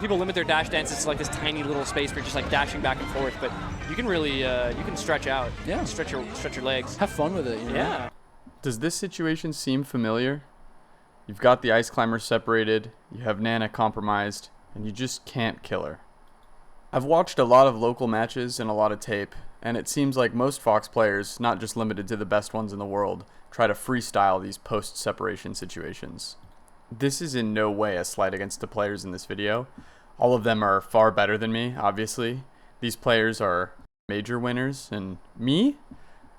People limit their dash dances to like this tiny little space for just like dashing back and forth, but you can really you can stretch out. Yeah. Stretch your legs. Have fun with it. You know? Yeah. Does this situation seem familiar? You've got the ice climber separated, you have Nana compromised, and you just can't kill her. I've watched a lot of local matches and a lot of tape, and it seems like most Fox players, not just limited to the best ones in the world, try to freestyle these post-separation situations. This is in no way a slight against the players in this video. All of them are far better than me, obviously. These players are major winners, and me?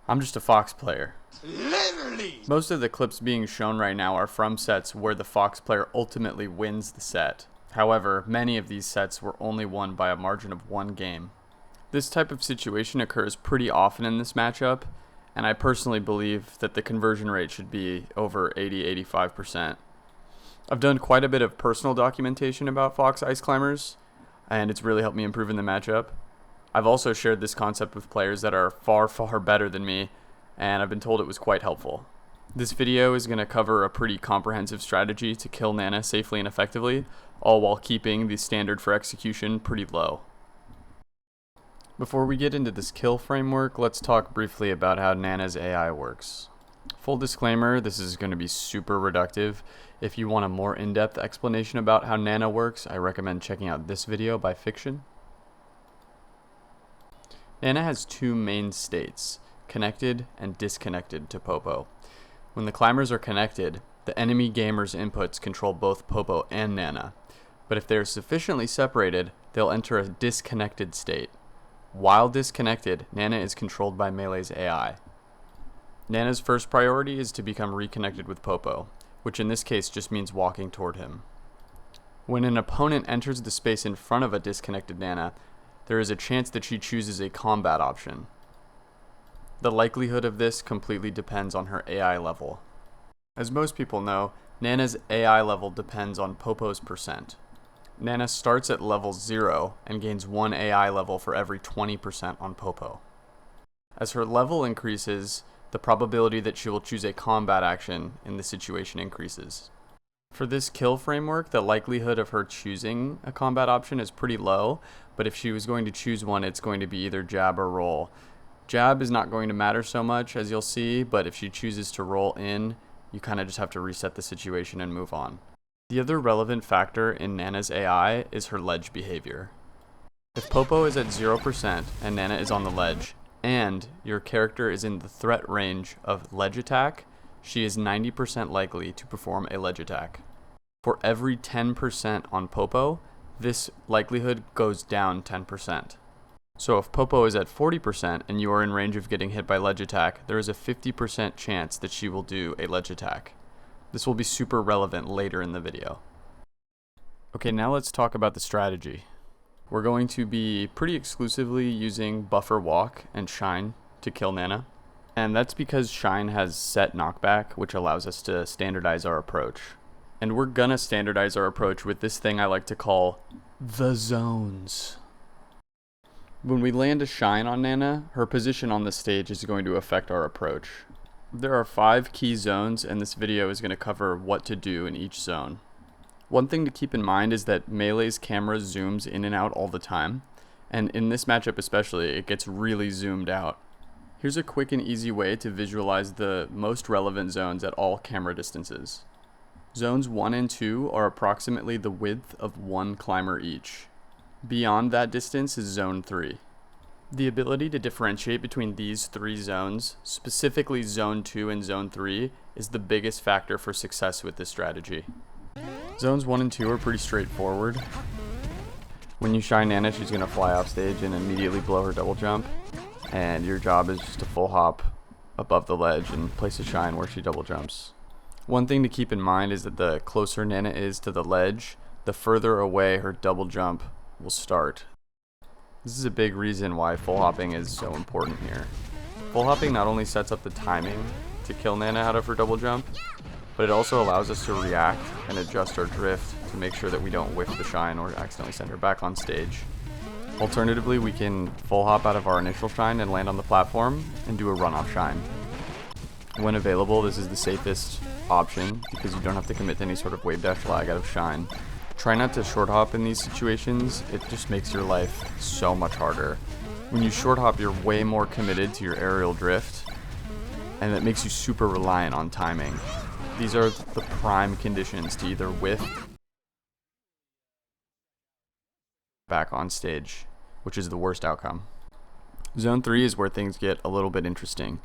I'm just a Fox player. Literally! Most of the clips being shown right now are from sets where the Fox player ultimately wins the set. However, many of these sets were only won by a margin of 1 game. This type of situation occurs pretty often in this matchup, and I personally believe that the conversion rate should be over 80-85%. I've done quite a bit of personal documentation about Fox ice climbers, and it's really helped me improve in the matchup. I've also shared this concept with players that are far, far better than me, and I've been told it was quite helpful. This video is going to cover a pretty comprehensive strategy to kill Nana safely and effectively, all while keeping the standard for execution pretty low. Before we get into this kill framework, let's talk briefly about how Nana's AI works. Full disclaimer, this is going to be super reductive. If you want a more in-depth explanation about how Nana works, I recommend checking out this video by Fiction. Nana has 2 main states, connected and disconnected to Popo. When the climbers are connected, the enemy gamer's inputs control both Popo and Nana, but if they are sufficiently separated, they'll enter a disconnected state. While disconnected, Nana is controlled by Melee's AI. Nana's first priority is to become reconnected with Popo, which in this case just means walking toward him. When an opponent enters the space in front of a disconnected Nana, there is a chance that she chooses a combat option. The likelihood of this completely depends on her AI level. As most people know, Nana's AI level depends on Popo's percent. Nana starts at level 0 and gains 1 AI level for every 20% on Popo. As her level increases, the probability that she will choose a combat action in the situation increases. For this kill framework, the likelihood of her choosing a combat option is pretty low, but if she was going to choose one, it's going to be either jab or roll. Jab is not going to matter so much, as you'll see, but if she chooses to roll in, you kind of just have to reset the situation and move on. The other relevant factor in Nana's AI is her ledge behavior. If Popo is at 0% and Nana is on the ledge, and your character is in the threat range of ledge attack, she is 90% likely to perform a ledge attack. For every 10% on Popo, this likelihood goes down 10%. So if Popo is at 40% and you are in range of getting hit by ledge attack, there is a 50% chance that she will do a ledge attack. This will be super relevant later in the video. Okay, now let's talk about the strategy. We're going to be pretty exclusively using Buffer Walk and Shine to kill Nana. And that's because Shine has set knockback, which allows us to standardize our approach. And we're gonna standardize our approach with this thing I like to call the zones. When we land a Shine on Nana, her position on the stage is going to affect our approach. There are 5 key zones, and this video is going to cover what to do in each zone. One thing to keep in mind is that Melee's camera zooms in and out all the time, and in this matchup especially, it gets really zoomed out. Here's a quick and easy way to visualize the most relevant zones at all camera distances. Zones 1 and 2 are approximately the width of 1 climber each. Beyond that distance is Zone 3. The ability to differentiate between these 3 zones, specifically Zone 2 and Zone 3, is the biggest factor for success with this strategy. Zones 1 and 2 are pretty straightforward. When you shine Nana, she's going to fly off stage and immediately blow her double jump, and your job is just to full hop above the ledge and place a shine where she double jumps. One thing to keep in mind is that the closer Nana is to the ledge, the further away her double jump will start. This is a big reason why full hopping is so important here. Full hopping not only sets up the timing to kill Nana out of her double jump, but it also allows us to react and adjust our drift to make sure that we don't whiff the shine or accidentally send her back on stage. Alternatively, we can full hop out of our initial shine and land on the platform and do a runoff shine. When available, this is the safest option because you don't have to commit to any sort of wave dash lag out of shine. Try not to short hop in these situations, it just makes your life so much harder. When you short hop, you're way more committed to your aerial drift, and it makes you super reliant on timing. These are the prime conditions to either whiff back on stage, which is the worst outcome. Zone 3 is where things get a little bit interesting.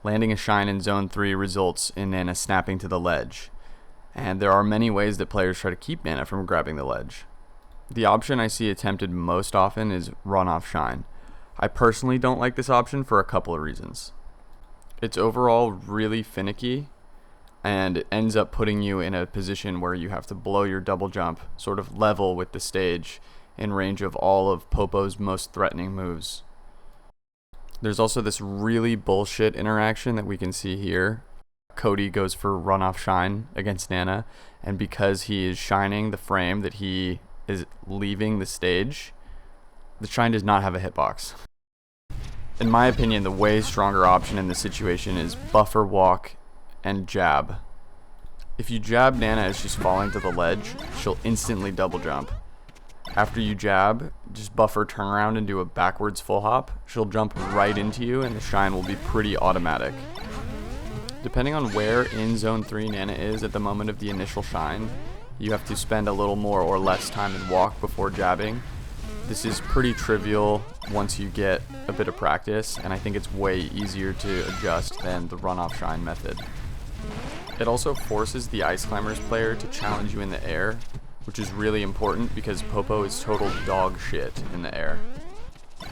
Landing a shine in Zone 3 results in Nana snapping to the ledge, and there are many ways that players try to keep Nana from grabbing the ledge. The option I see attempted most often is run off shine. I personally don't like this option for a couple of reasons. It's overall really finicky, and it ends up putting you in a position where you have to blow your double jump sort of level with the stage in range of all of Popo's most threatening moves. There's also this really bullshit interaction that we can see here. Cody goes for run off shine against Nana, and because he is shining the frame that he is leaving the stage, the shine does not have a hitbox. In my opinion, the way stronger option in this situation is buffer walk and jab. If you jab Nana as she's falling to the ledge, she'll instantly double jump. After you jab, just buffer turn around and do a backwards full hop. She'll jump right into you and the shine will be pretty automatic. Depending on where in Zone 3 Nana is at the moment of the initial shine, you have to spend a little more or less time in walk before jabbing. This is pretty trivial once you get a bit of practice, and I think it's way easier to adjust than the run off shine method. It also forces the Ice Climbers player to challenge you in the air, which is really important because Popo is total dog shit in the air.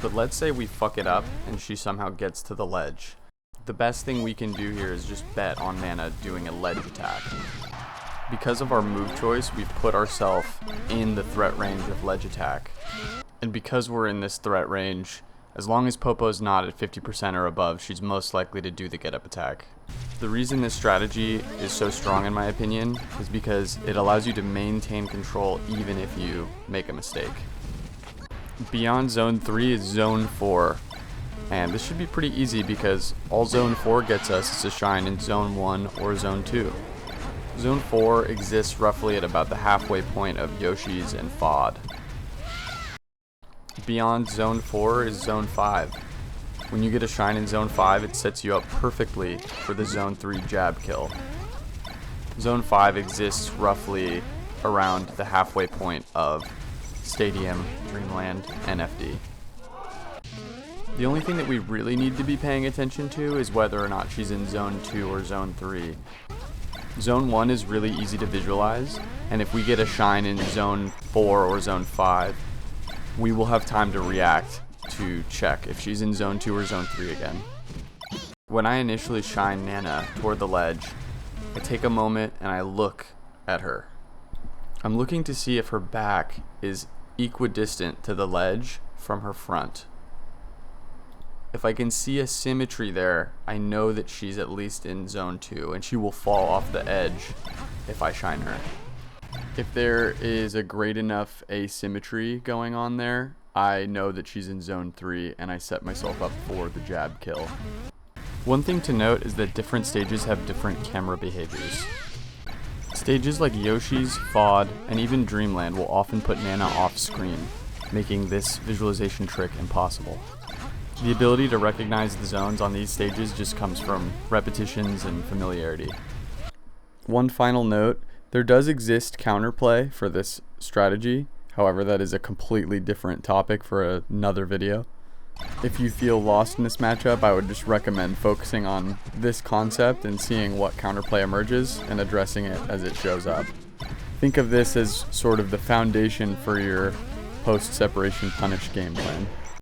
But let's say we fuck it up and she somehow gets to the ledge. The best thing we can do here is just bet on Nana doing a ledge attack. Because of our move choice, we've put ourselves in the threat range of ledge attack. And because we're in this threat range, as long as Popo's not at 50% or above, she's most likely to do the get up attack. The reason this strategy is so strong in my opinion is because it allows you to maintain control even if you make a mistake. Beyond Zone 3 is Zone 4. And this should be pretty easy because all Zone 4 gets us is a shine in Zone 1 or Zone 2. Zone 4 exists roughly at about the halfway point of Yoshi's and FOD. Beyond Zone 4 is Zone 5. When you get a shine in Zone 5, it sets you up perfectly for the Zone 3 jab kill. Zone 5 exists roughly around the halfway point of Stadium, Dreamland, and FD. The only thing that we really need to be paying attention to is whether or not she's in Zone 2 or Zone 3. Zone 1 is really easy to visualize, and if we get a shine in Zone 4 or Zone 5, we will have time to react to check if she's in Zone 2 or Zone 3 again. When I initially shine Nana toward the ledge, I take a moment and I look at her. I'm looking to see if her back is equidistant to the ledge from her front. If I can see a symmetry there, I know that she's at least in Zone 2, and she will fall off the edge if I shine her. If there is a great enough asymmetry going on there, I know that she's in Zone 3, and I set myself up for the jab kill. One thing to note is that different stages have different camera behaviors. Stages like Yoshi's, FOD, and even Dreamland will often put Nana off screen, making this visualization trick impossible. The ability to recognize the zones on these stages just comes from repetitions and familiarity. One final note, there does exist counterplay for this strategy, however that is a completely different topic for another video. If you feel lost in this matchup, I would just recommend focusing on this concept and seeing what counterplay emerges and addressing it as it shows up. Think of this as sort of the foundation for your post-separation punish game plan.